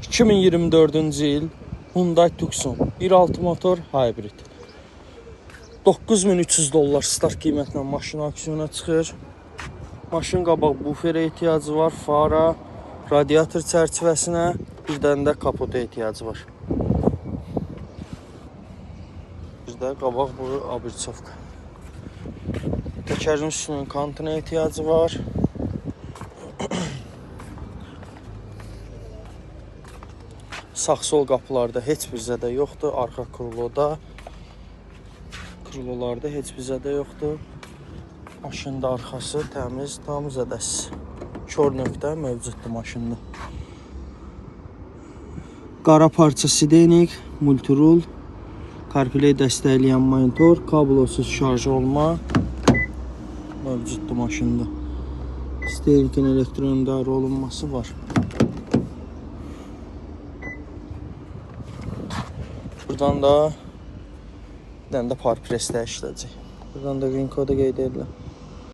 2024-cü il Hyundai Tucson 1.6 motor hybrid. 9300 dollar start qiymətlə maşın aksiyona çıxır. Maşın qabaq buferə ehtiyacı var, fara, radiator çərçivəsinə, bir dənə də kapota ehtiyacı var. Bir də qabaq bu abirçovka. Təkərin üstünün kantına ehtiyacı var. Sağ-sol qapılarda heç bir zədə yoxdur. Arxa krulolarda heç bir zədə yoxdur. Maşında arxası təmiz, tam zədəsiz. Kör nöqtə mövcuddur maşında. Qara parça sidenik, multirul, CarPlay dəstəkləyən monitor, kablosuz şarj olma mövcuddur maşında. Steerikin elektron idarə olunması var. Buradan da bir dənə də park presdə işləyəcək. Buradan da VIN kodu qeyd edilir.